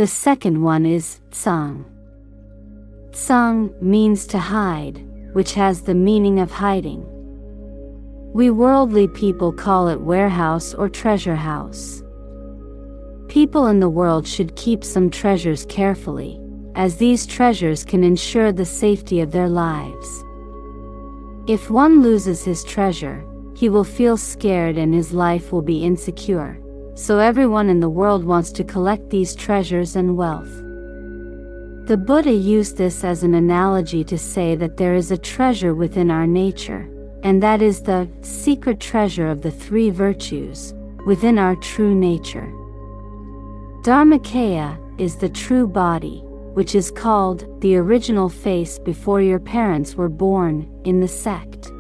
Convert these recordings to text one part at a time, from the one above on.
The second one is tsang. Tsang means to hide, which has the meaning of hiding. We worldly people call it warehouse or treasure house. People in the world should keep some treasures carefully, as these treasures can ensure the safety of their lives. If one loses his treasure, he will feel scared and his life will be insecure, so everyone in the world wants to collect these treasures and wealth. The Buddha used this as an analogy to say that there is a treasure within our nature, and that is the secret treasure of the three virtues within our true nature. Dharmakaya is the true body, which is called the original face before your parents were born in the sect.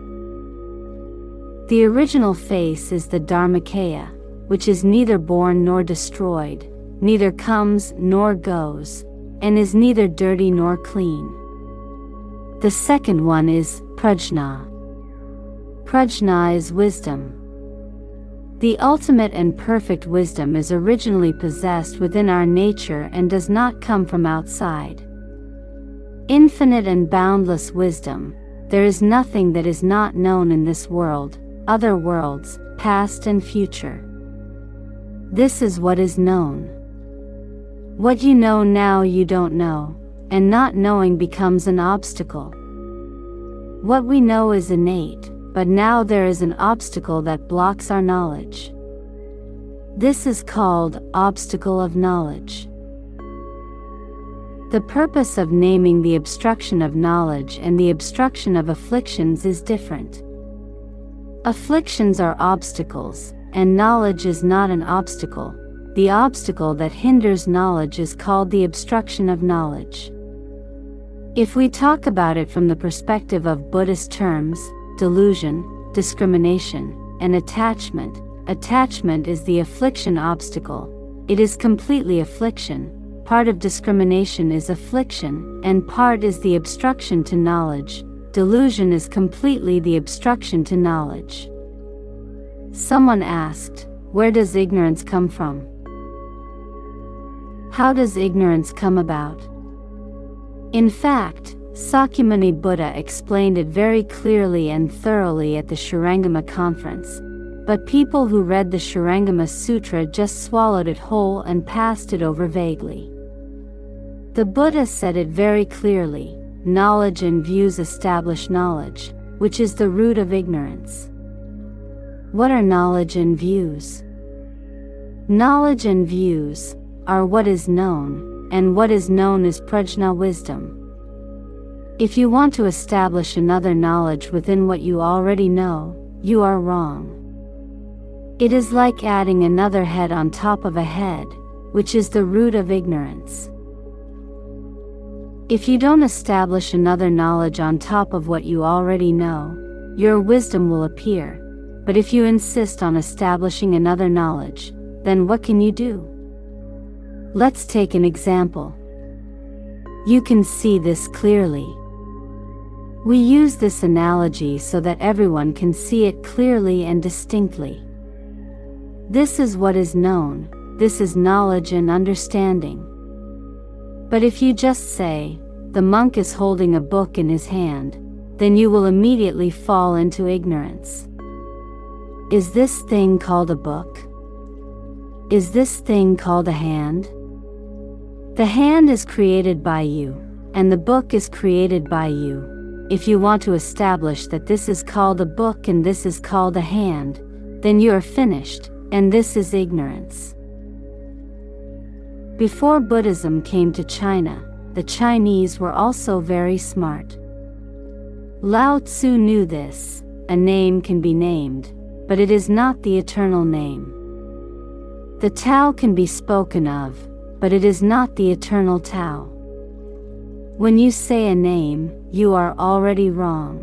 The original face is the Dharmakaya, which is neither born nor destroyed, neither comes nor goes, and is neither dirty nor clean. The second one is prajna. Prajna is wisdom. The ultimate and perfect wisdom is originally possessed within our nature and does not come from outside. Infinite and boundless wisdom, there is nothing that is not known in this world, other worlds, past and future. This is what is known. What you know now you don't know, and not knowing becomes an obstacle. What we know is innate, but now there is an obstacle that blocks our knowledge. This is called obstacle of knowledge. The purpose of naming the obstruction of knowledge and the obstruction of afflictions is different. Afflictions are obstacles, and knowledge is not an obstacle. The obstacle that hinders knowledge is called the obstruction of knowledge. If we talk about it from the perspective of Buddhist terms, delusion, discrimination, and attachment, attachment is the affliction obstacle. It is completely affliction. Part of discrimination is affliction, and part is the obstruction to knowledge. Delusion is completely the obstruction to knowledge. Someone asked, where does ignorance come from? How does ignorance come about? In fact, Sakyamuni Buddha explained it very clearly and thoroughly at the Shurangama conference, but people who read the Shurangama Sutra just swallowed it whole and passed it over vaguely. The Buddha said it very clearly, knowledge and views establish knowledge, which is the root of ignorance. What are knowledge and views? Knowledge and views are what is known, and what is known is prajna wisdom. If you want to establish another knowledge within what you already know, you are wrong. It is like adding another head on top of a head, which is the root of ignorance. If you don't establish another knowledge on top of what you already know, your wisdom will appear. But if you insist on establishing another knowledge, then what can you do? Let's take an example. You can see this clearly. We use this analogy so that everyone can see it clearly and distinctly. This is what is known, this is knowledge and understanding. But if you just say, the monk is holding a book in his hand, then you will immediately fall into ignorance. Is this thing called a book? Is this thing called a hand? The hand is created by you, and the book is created by you. If you want to establish that this is called a book and this is called a hand, then you are finished, and this is ignorance. Before Buddhism came to China, the Chinese were also very smart. Lao Tzu knew this: a name can be named, but it is not the eternal name. The Tao can be spoken of, but it is not the eternal Tao. When you say a name, you are already wrong.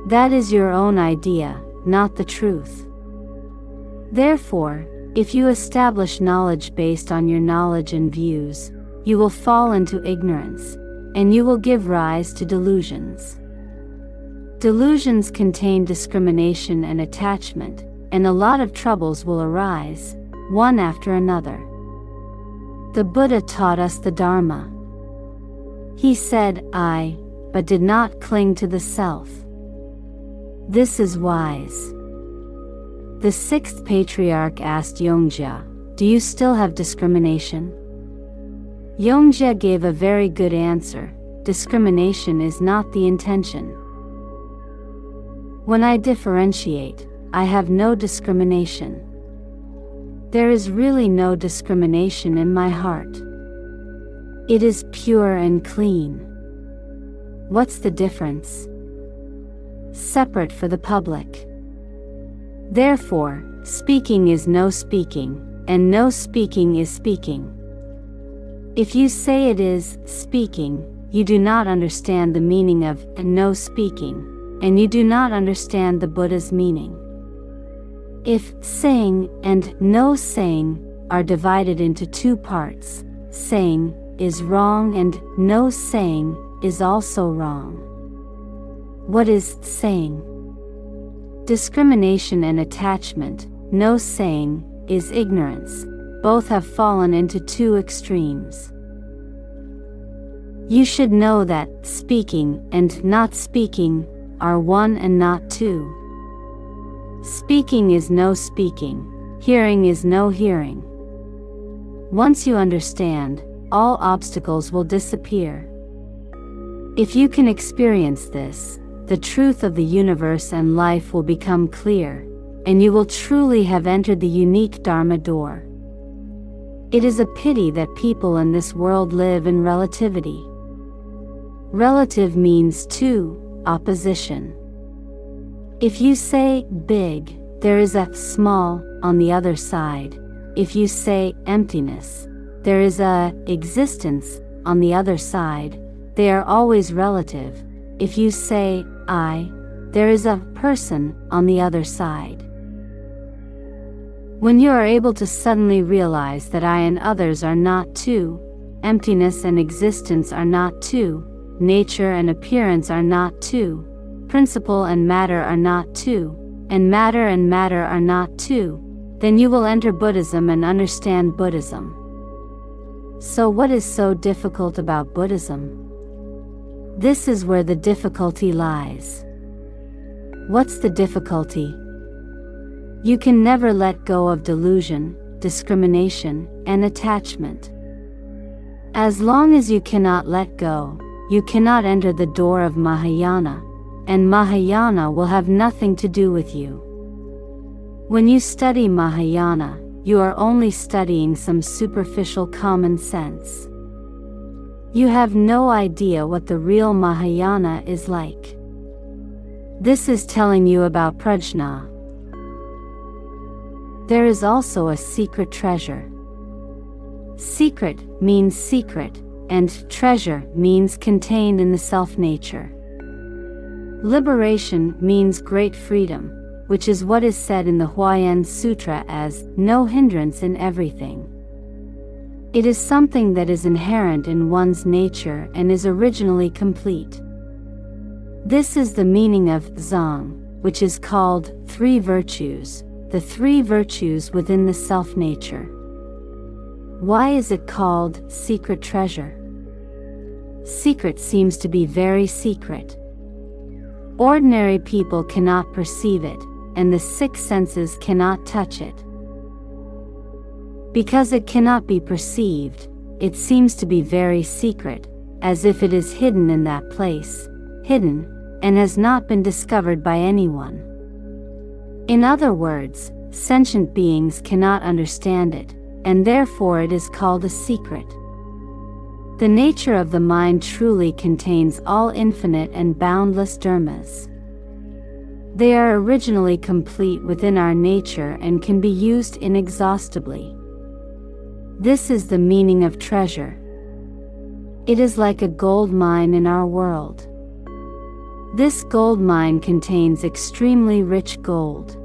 That is your own idea, not the truth. Therefore, if you establish knowledge based on your knowledge and views, you will fall into ignorance, and you will give rise to delusions. Delusions contain discrimination and attachment, and a lot of troubles will arise, one after another. The Buddha taught us the Dharma. He said, I, but did not cling to the self. This is wise. The sixth patriarch asked Yongzha, do you still have discrimination? Yongzha gave a very good answer. Discrimination is not the intention. When I differentiate, I have no discrimination. There is really no discrimination in my heart. It is pure and clean. What's the difference? Separate for the public. Therefore, speaking is no speaking, and no speaking is speaking. If you say it is speaking, you do not understand the meaning of no speaking, and you do not understand the Buddha's meaning. If saying and no saying are divided into two parts, saying is wrong and no saying is also wrong. What is saying? Discrimination and attachment. No saying is ignorance. Both have fallen into two extremes. You should know that speaking and not speaking are one and not two. Speaking is no speaking, hearing is no hearing. Once you understand, all obstacles will disappear. If you can experience this, the truth of the universe and life will become clear, and you will truly have entered the unique Dharma door. It is a pity that people in this world live in relativity. Relative means two, opposition. If you say big, there is a small on the other side. If you say emptiness, there is a existence on the other side. They are always relative. If you say I, there is a person on the other side. When you are able to suddenly realize that I and others are not two, emptiness and existence are not two, nature and appearance are not two, principle and matter are not two, and matter are not two, then you will enter Buddhism and understand Buddhism. So what is so difficult about Buddhism? This is where the difficulty lies. What's the difficulty? You can never let go of delusion, discrimination, and attachment. As long as you cannot let go, you cannot enter the door of Mahayana, and Mahayana will have nothing to do with you. When you study Mahayana, you are only studying some superficial common sense. You have no idea what the real Mahayana is like. This is telling you about prajna. There is also a secret treasure. Secret means secret, and treasure means contained in the self-nature. Liberation means great freedom, which is what is said in the Huayan Sutra as no hindrance in everything. It is something that is inherent in one's nature and is originally complete. This is the meaning of Zong, which is called three virtues, the three virtues within the self-nature. Why is it called secret treasure? Secret seems to be very secret. Ordinary people cannot perceive it, and the six senses cannot touch it. Because it cannot be perceived, it seems to be very secret, as if it is hidden in that place, hidden, and has not been discovered by anyone. In other words, sentient beings cannot understand it, and therefore it is called a secret. The nature of the mind truly contains all infinite and boundless dharmas. They are originally complete within our nature and can be used inexhaustibly. This is the meaning of treasure. It is like a gold mine in our world. This gold mine contains extremely rich gold.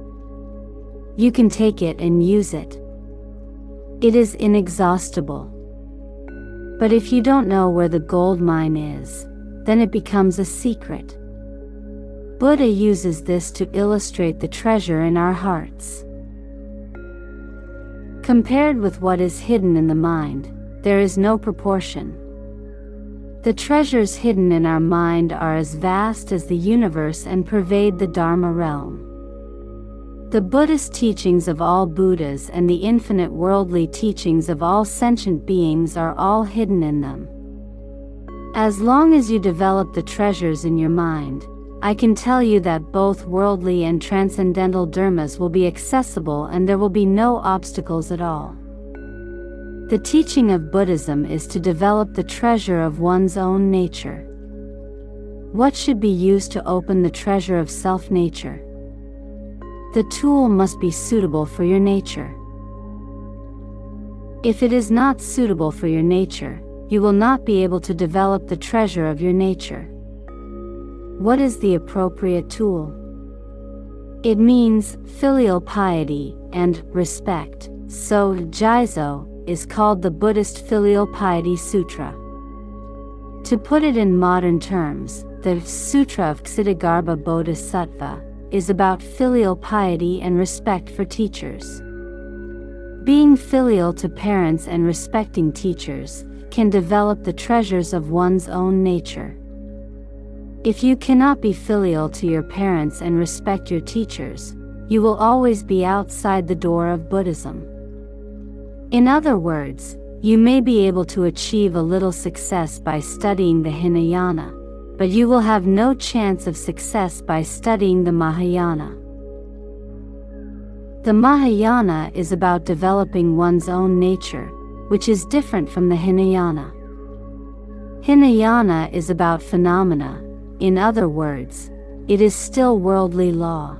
You can take it and use it. It is inexhaustible. But if you don't know where the gold mine is, then it becomes a secret. Buddha uses this to illustrate the treasure in our hearts. Compared with what is hidden in the mind, there is no proportion. The treasures hidden in our mind are as vast as the universe and pervade the Dharma realm. The Buddhist teachings of all Buddhas and the infinite worldly teachings of all sentient beings are all hidden in them. As long as you develop the treasures in your mind, I can tell you that both worldly and transcendental dharmas will be accessible and there will be no obstacles at all. The teaching of Buddhism is to develop the treasure of one's own nature. What should be used to open the treasure of self-nature? The tool must be suitable for your nature. If it is not suitable for your nature, you will not be able to develop the treasure of your nature. What is the appropriate tool? It means filial piety and respect. So, Jizo is called the Buddhist Filial Piety Sutra. To put it in modern terms, the Sutra of Ksitigarbha Bodhisattva is about filial piety and respect for teachers. Being filial to parents and respecting teachers can develop the treasures of one's own nature. If you cannot be filial to your parents and respect your teachers, you will always be outside the door of Buddhism. In other words, you may be able to achieve a little success by studying the Hinayana, but you will have no chance of success by studying the Mahayana. The Mahayana is about developing one's own nature, which is different from the Hinayana. Hinayana is about phenomena, in other words, it is still worldly law.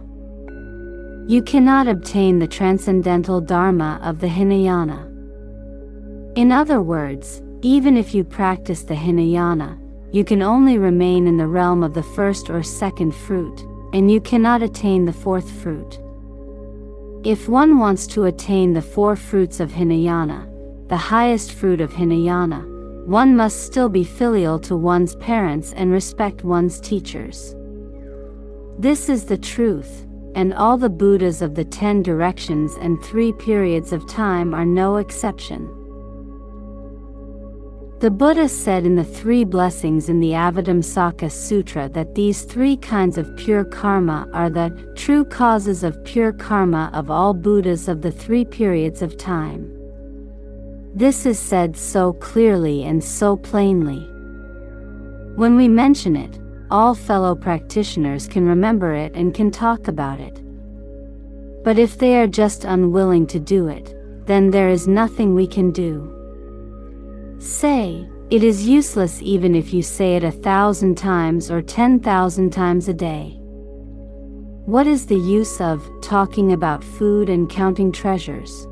You cannot obtain the transcendental Dharma of the Hinayana. In other words, even if you practice the Hinayana, you can only remain in the realm of the first or second fruit, and you cannot attain the fourth fruit. If one wants to attain the four fruits of Hinayana, the highest fruit of Hinayana, one must still be filial to one's parents and respect one's teachers. This is the truth, and all the Buddhas of the 10 directions and 3 periods of time are no exception. The Buddha said in the 3 blessings in the Avatamsaka Sutra that these 3 kinds of pure karma are the true causes of pure karma of all Buddhas of the 3 periods of time. This is said so clearly and so plainly. When we mention it, all fellow practitioners can remember it and can talk about it. But if they are just unwilling to do it, then there is nothing we can do. Say, it is useless even if you say it 1,000 times or 10,000 times a day. What is the use of talking about food and counting treasures?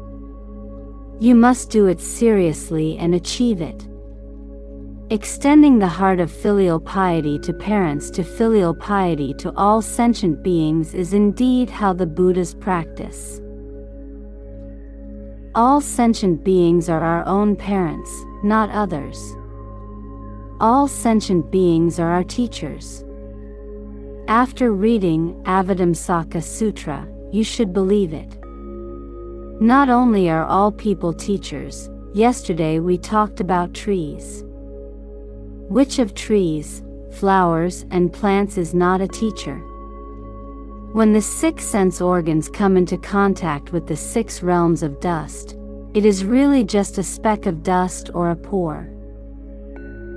You must do it seriously and achieve it. Extending the heart of filial piety to parents to filial piety to all sentient beings is indeed how the Buddhas practice. All sentient beings are our own parents, not others. All sentient beings are our teachers. After reading Avatamsaka Sutra, you should believe it. Not only are all people teachers, yesterday we talked about trees. Which of trees, flowers, and plants is not a teacher? When the 6 sense organs come into contact with the 6 realms of dust, it is really just a speck of dust or a pore.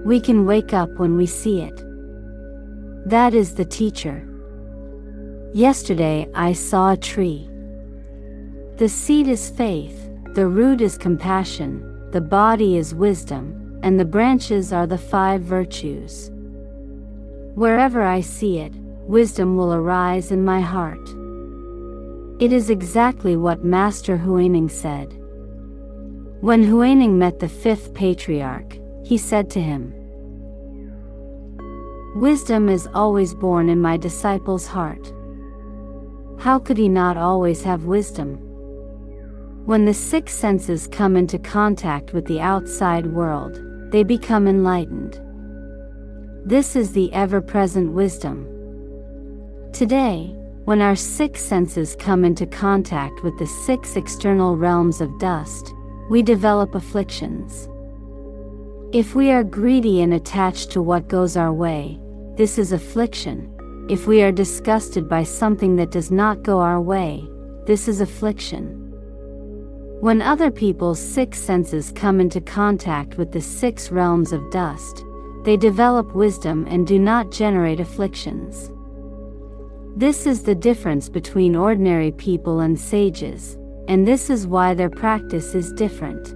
We can wake up when we see it. That is the teacher. Yesterday I saw a tree. The seed is faith, the root is compassion, the body is wisdom, and the branches are the 5 virtues. Wherever I see it, wisdom will arise in my heart. It is exactly what Master Huineng said. When Huineng met the 5th patriarch, he said to him, "Wisdom is always born in my disciple's heart." How could he not always have wisdom? When the 6 senses come into contact with the outside world, they become enlightened. This is the ever-present wisdom. Today, when our 6 senses come into contact with the 6 external realms of dust, we develop afflictions. If we are greedy and attached to what goes our way, this is affliction. If we are disgusted by something that does not go our way, this is affliction. When other people's six senses come into contact with the six realms of dust, they develop wisdom and do not generate afflictions. This is the difference between ordinary people and sages, and this is why their practice is different.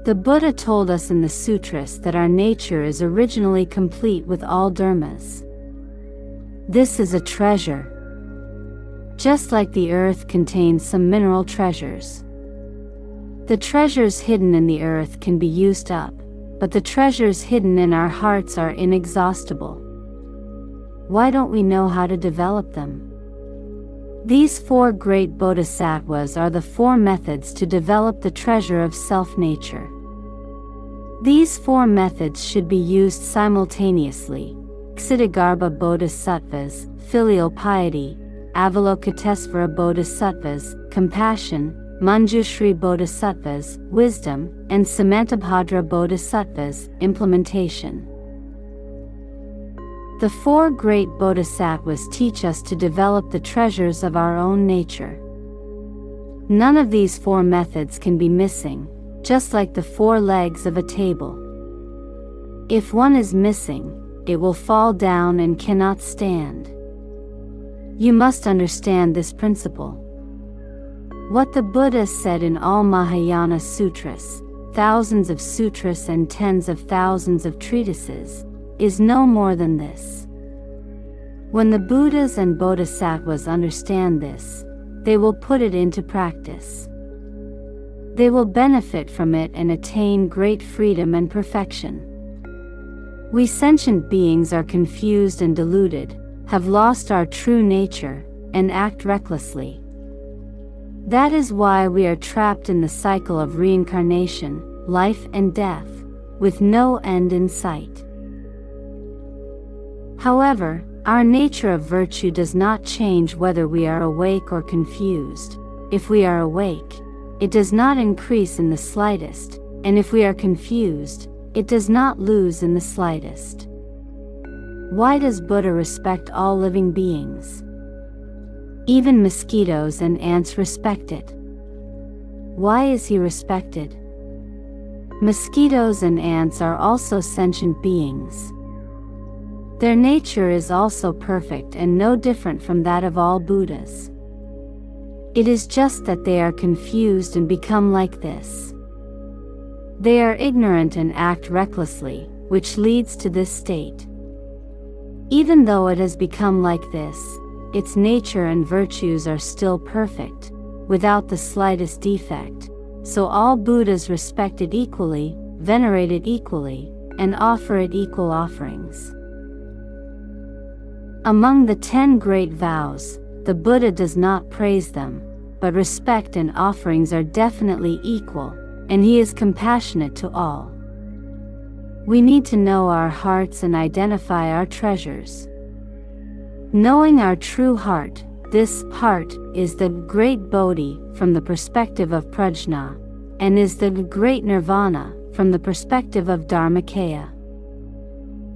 The Buddha told us in the sutras that our nature is originally complete with all dharmas. This is a treasure. Just like the earth contains some mineral treasures. The treasures hidden in the earth can be used up, but the treasures hidden in our hearts are inexhaustible. Why don't we know how to develop them? These four great bodhisattvas are the four methods to develop the treasure of self-nature. These four methods should be used simultaneously: Ksitigarbha Bodhisattvas, filial piety; Avalokitesvara Bodhisattvas, compassion; Manjushri Bodhisattvas, wisdom; and Samantabhadra Bodhisattvas, implementation. The four great bodhisattvas teach us to develop the treasures of our own nature. None of these four methods can be missing, just like the four legs of a table. If one is missing, it will fall down and cannot stand. You must understand this principle. What the Buddha said in all Mahayana sutras, thousands of sutras and tens of thousands of treatises, is no more than this. When the Buddhas and Bodhisattvas understand this, they will put it into practice. They will benefit from it and attain great freedom and perfection. We sentient beings are confused and deluded, have lost our true nature, and act recklessly. That is why we are trapped in the cycle of reincarnation, life and death, with no end in sight. However, our nature of virtue does not change whether we are awake or confused. If we are awake, it does not increase in the slightest, and if we are confused, it does not lose in the slightest. Why does Buddha respect all living beings? Even mosquitoes and ants respect it. Why is he respected? Mosquitoes and ants are also sentient beings. Their nature is also perfect and no different from that of all Buddhas. It is just that they are confused and become like this. They are ignorant and act recklessly, which leads to this state. Even though it has become like this, its nature and virtues are still perfect, without the slightest defect, so all Buddhas respect it equally, venerate it equally, and offer it equal offerings. Among the 10 great vows, the Buddha does not praise them, but respect and offerings are definitely equal, and he is compassionate to all. We need to know our hearts and identify our treasures. Knowing our true heart, this heart is the great Bodhi from the perspective of Prajna, and is the great Nirvana from the perspective of Dharmakaya.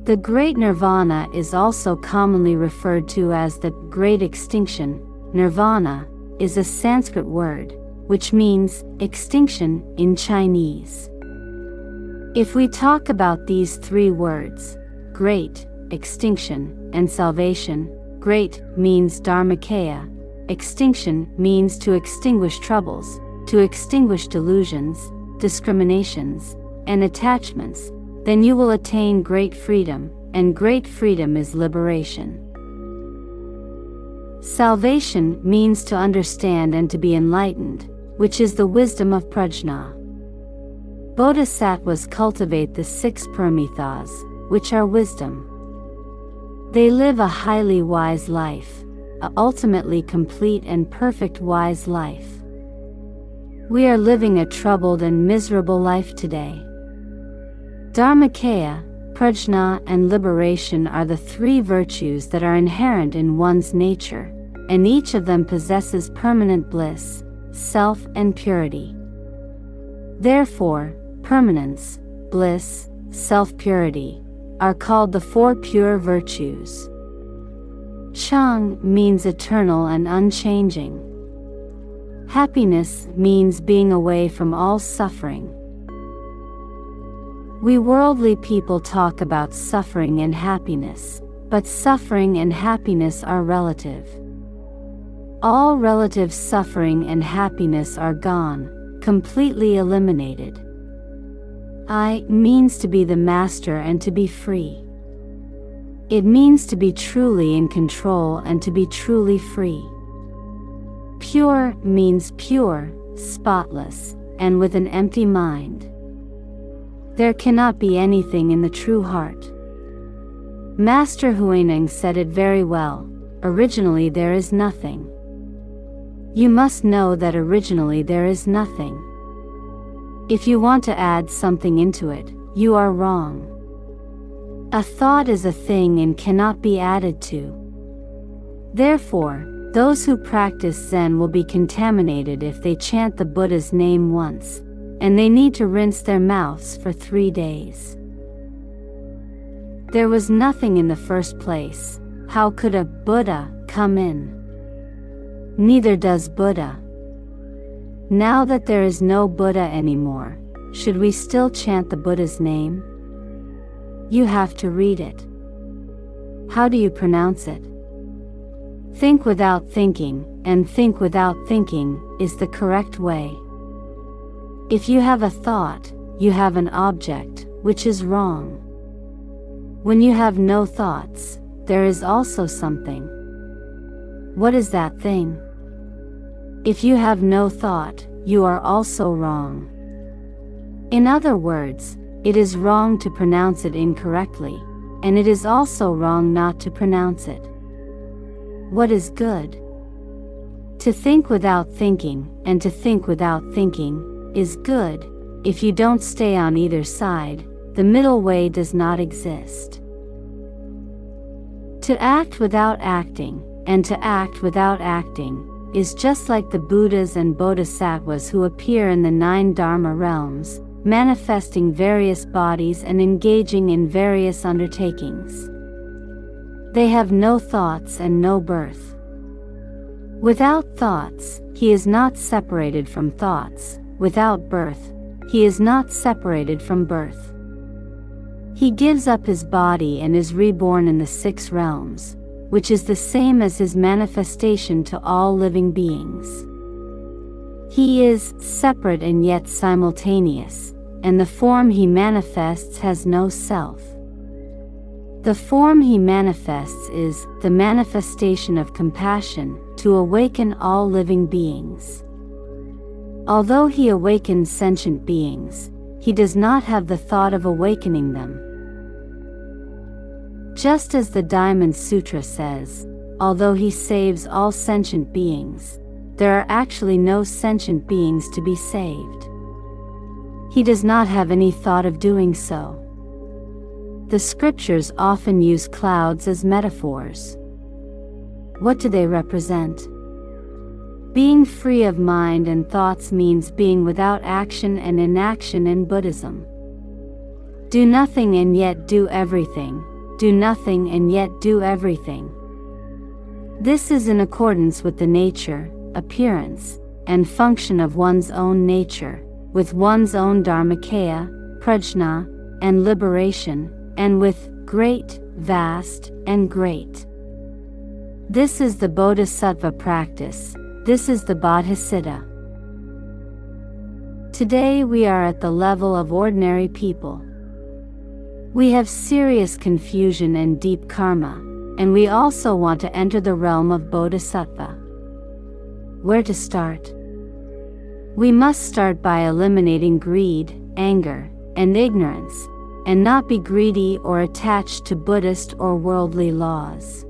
The great nirvana is also commonly referred to as the great extinction. Nirvana is a Sanskrit word, which means extinction in Chinese. If we talk about these three words, great, extinction, and salvation, great means Dharmakaya, extinction means to extinguish troubles, to extinguish delusions, discriminations, and attachments, then you will attain great freedom, and great freedom is liberation. Salvation means to understand and to be enlightened, which is the wisdom of Prajna. Bodhisattvas cultivate the 6 paramithas, which are wisdom. They live a highly wise life, a ultimately complete and perfect wise life. We are living a troubled and miserable life today. Dharmakaya, Prajna, and liberation are the 3 virtues that are inherent in one's nature, and each of them possesses permanent bliss, self, and purity. Therefore, impermanence, bliss, self-purity, are called the four pure virtues. Chang means eternal and unchanging. Happiness means being away from all suffering. We worldly people talk about suffering and happiness, but suffering and happiness are relative. All relative suffering and happiness are gone, completely eliminated. I means to be the master and to be free. It means to be truly in control and to be truly free. Pure means pure, spotless, and with an empty mind. There cannot be anything in the true heart. Master Huineng said it very well, originally there is nothing. You must know that originally there is nothing. If you want to add something into it, you are wrong. A thought is a thing and cannot be added to. Therefore, those who practice Zen will be contaminated if they chant the Buddha's name once, and they need to rinse their mouths for 3 days. There was nothing in the first place. How could a Buddha come in? Neither does Buddha. Now that there is no Buddha anymore, should we still chant the Buddha's name? You have to read it. How do you pronounce it? Think without thinking, and think without thinking is the correct way. If you have a thought, you have an object, which is wrong. When you have no thoughts, there is also something. What is that thing? If you have no thought, you are also wrong. In other words, it is wrong to pronounce it incorrectly, and it is also wrong not to pronounce it. What is good? To think without thinking, and to think without thinking, is good. If you don't stay on either side, the middle way does not exist. To act without acting, and to act without acting, is just like the Buddhas and Bodhisattvas who appear in the 9 Dharma realms, manifesting various bodies and engaging in various undertakings. They have no thoughts and no birth. Without thoughts, he is not separated from thoughts. Without birth, he is not separated from birth. He gives up his body and is reborn in the 6 realms, which is the same as his manifestation to all living beings. He is separate and yet simultaneous, and the form he manifests has no self. The form he manifests is the manifestation of compassion to awaken all living beings. Although he awakens sentient beings, he does not have the thought of awakening them. Just as the Diamond Sutra says, although he saves all sentient beings, there are actually no sentient beings to be saved. He does not have any thought of doing so. The scriptures often use clouds as metaphors. What do they represent? Being free of mind and thoughts means being without action and inaction in Buddhism. Do nothing and yet do everything. Do nothing and yet do everything. This is in accordance with the nature, appearance, and function of one's own nature, with one's own dharmakaya, prajna, and liberation, and with great, vast, and great. This is the Bodhisattva practice. This is the Bodhicitta. Today we are at the level of ordinary people. We have serious confusion and deep karma, and we also want to enter the realm of Bodhisattva. Where to start? We must start by eliminating greed, anger, and ignorance, and not be greedy or attached to Buddhist or worldly laws.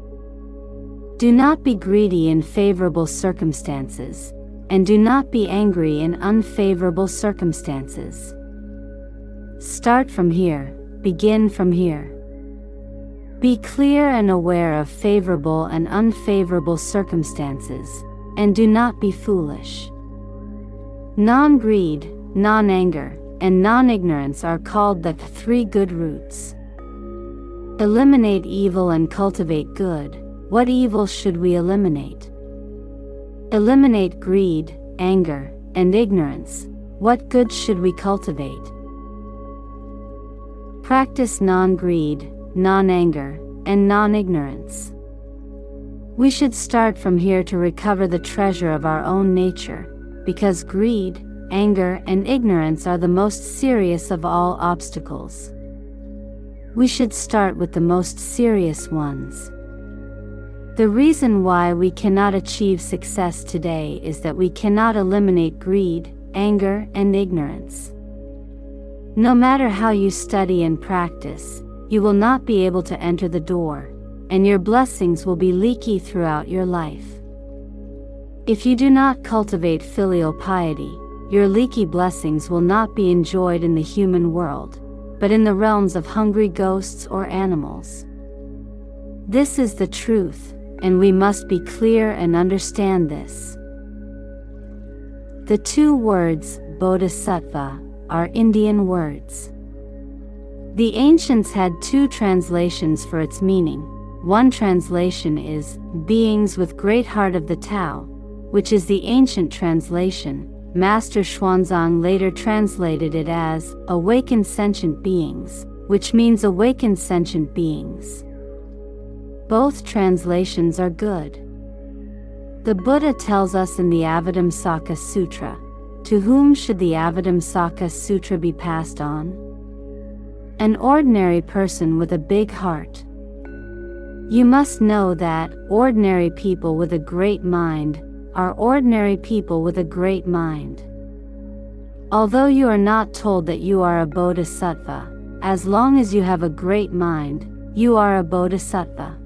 Do not be greedy in favorable circumstances, and do not be angry in unfavorable circumstances. Start from here. Begin from here. Be clear and aware of favorable and unfavorable circumstances, and do not be foolish. Non-greed, non-anger, and non-ignorance are called the three good roots. Eliminate evil and cultivate good. What evil should we eliminate? Eliminate greed, anger, and ignorance. What good should we cultivate? Practice non-greed, non-anger, and non-ignorance. We should start from here to recover the treasure of our own nature, because greed, anger, and ignorance are the most serious of all obstacles. We should start with the most serious ones. The reason why we cannot achieve success today is that we cannot eliminate greed, anger, and ignorance. No matter how you study and practice, you will not be able to enter the door, and your blessings will be leaky throughout your life. If you do not cultivate filial piety, your leaky blessings will not be enjoyed in the human world, but in the realms of hungry ghosts or animals. This is the truth, and we must be clear and understand this. The two words, Bodhisattva, are Indian words. The ancients had two translations for its meaning. One translation is, beings with great heart of the Tao, which is the ancient translation. Master Xuanzang later translated it as, awakened sentient beings, which means awakened sentient beings. Both translations are good. The Buddha tells us in the Avatamsaka Sutra, to whom should the Avatamsaka Sutra be passed on? An ordinary person with a big heart. You must know that ordinary people with a great mind are ordinary people with a great mind. Although you are not told that you are a bodhisattva, as long as you have a great mind, you are a bodhisattva.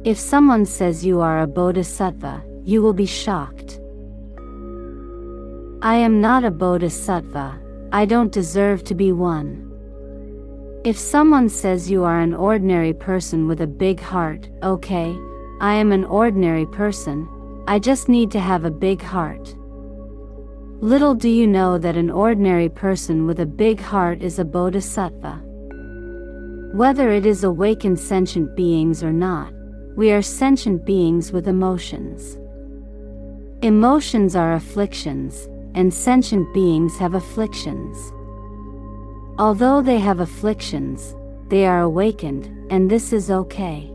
If someone says you are a bodhisattva, you will be shocked. I am not a bodhisattva, I don't deserve to be one. If someone says you are an ordinary person with a big heart, okay, I am an ordinary person, I just need to have a big heart. Little do you know that an ordinary person with a big heart is a bodhisattva. Whether it is awakened sentient beings or not, we are sentient beings with emotions. Emotions are afflictions, and sentient beings have afflictions. Although they have afflictions, they are awakened, and this is okay.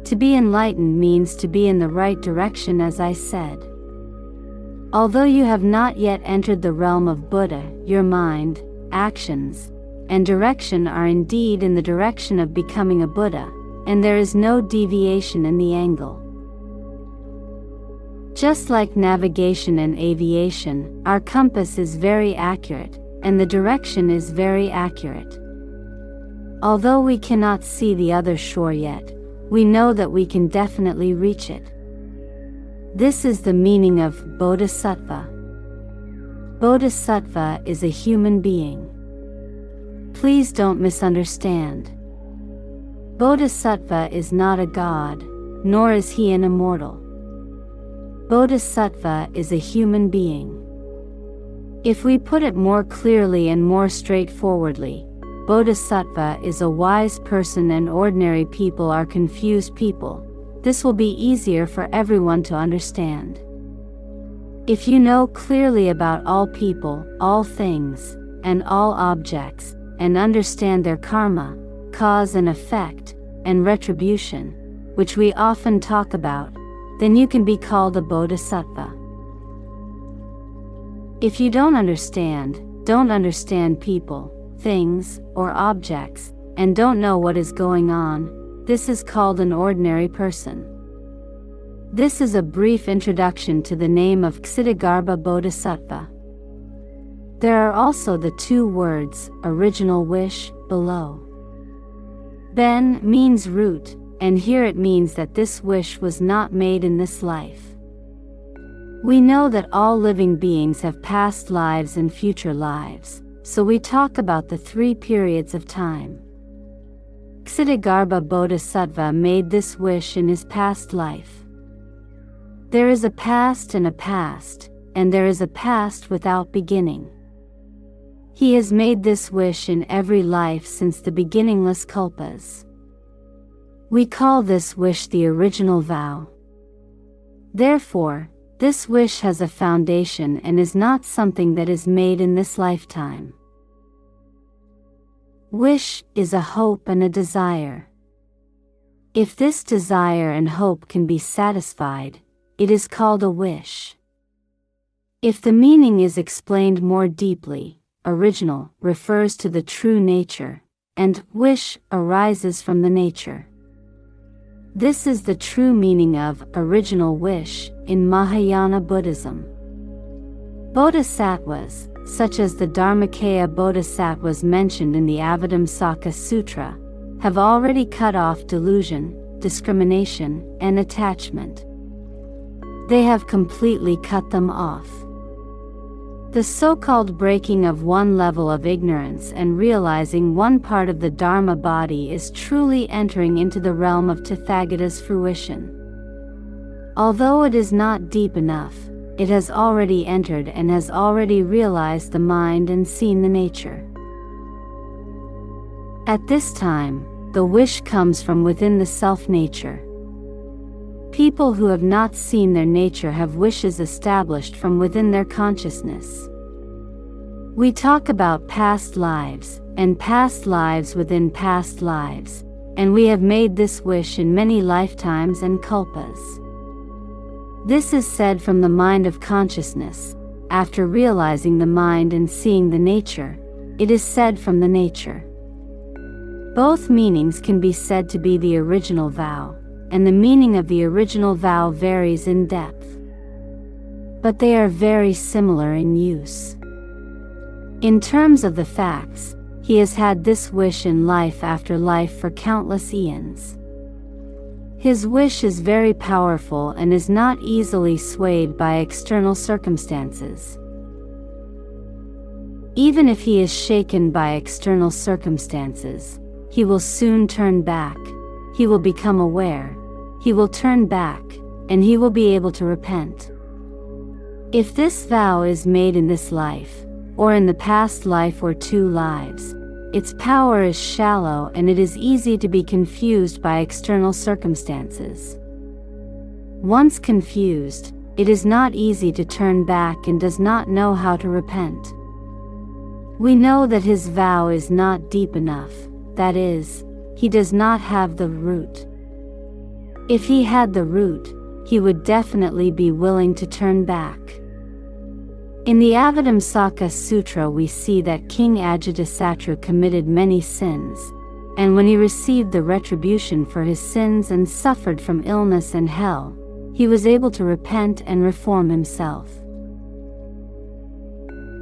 To be enlightened means to be in the right direction, as I said. Although you have not yet entered the realm of Buddha, your mind, actions, and direction are indeed in the direction of becoming a Buddha, and there is no deviation in the angle. Just like navigation and aviation, our compass is very accurate, and the direction is very accurate. Although we cannot see the other shore yet, we know that we can definitely reach it. This is the meaning of Bodhisattva. Bodhisattva is a human being. Please don't misunderstand. Bodhisattva is not a god, nor is he an immortal. Bodhisattva is a human being. If we put it more clearly and more straightforwardly, Bodhisattva is a wise person and ordinary people are confused people. This will be easier for everyone to understand. If you know clearly about all people, all things, and all objects, and understand their karma, cause and effect, and retribution, which we often talk about, then you can be called a bodhisattva. If you don't understand people, things, or objects, and don't know what is going on, this is called an ordinary person. This is a brief introduction to the name of Ksitigarbha Bodhisattva. There are also the two words, original wish, below. Ben means root, and here it means that this wish was not made in this life. We know that all living beings have past lives and future lives, so we talk about the 3 periods of time. Ksitigarbha Bodhisattva made this wish in his past life. There is a past, and there is a past without beginning. He has made this wish in every life since the beginningless kalpas. We call this wish the original vow. Therefore, this wish has a foundation and is not something that is made in this lifetime. Wish is a hope and a desire. If this desire and hope can be satisfied, it is called a wish. If the meaning is explained more deeply, original refers to the true nature, and wish arises from the nature. This is the true meaning of original wish in Mahayana Buddhism. Bodhisattvas, such as the Dharmakaya Bodhisattvas mentioned in the Avatamsaka Sutra, have already cut off delusion, discrimination, and attachment. They have completely cut them off. The so-called breaking of one level of ignorance and realizing one part of the Dharma body is truly entering into the realm of Tathagata's fruition. Although it is not deep enough, it has already entered and has already realized the mind and seen the nature. At this time, the wish comes from within the self-nature. People who have not seen their nature have wishes established from within their consciousness. We talk about past lives, and past lives within past lives, and we have made this wish in many lifetimes and kalpas. This is said from the mind of consciousness. After realizing the mind and seeing the nature, it is said from the nature. Both meanings can be said to be the original vow, and the meaning of the original vow varies in depth. But they are very similar in use. In terms of the facts, he has had this wish in life after life for countless eons. His wish is very powerful and is not easily swayed by external circumstances. Even if he is shaken by external circumstances, he will soon turn back. He will become aware. He will turn back, and he will be able to repent. If this vow is made in this life, or in the past life or 2 lives, its power is shallow and it is easy to be confused by external circumstances. Once confused, it is not easy to turn back and does not know how to repent. We know that his vow is not deep enough, that is, he does not have the root. If he had the root, he would definitely be willing to turn back. In the Avatamsaka Sutra we see that King Ajatasattu committed many sins, and when he received the retribution for his sins and suffered from illness and hell, he was able to repent and reform himself.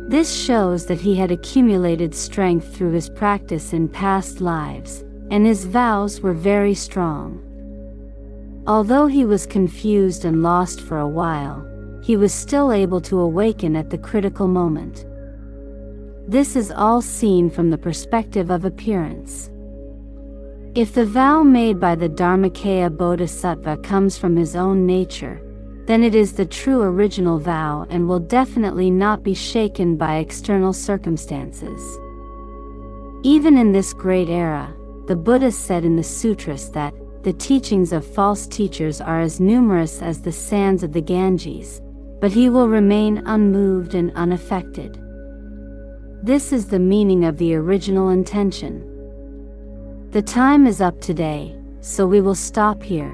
This shows that he had accumulated strength through his practice in past lives, and his vows were very strong. Although he was confused and lost for a while, he was still able to awaken at the critical moment. This is all seen from the perspective of appearance. If the vow made by the Dharmakaya Bodhisattva comes from his own nature, then it is the true original vow and will definitely not be shaken by external circumstances. Even in this great era, the Buddha said in the sutras that the teachings of false teachers are as numerous as the sands of the Ganges, but he will remain unmoved and unaffected. This is the meaning of the original intention. The time is up today, so we will stop here.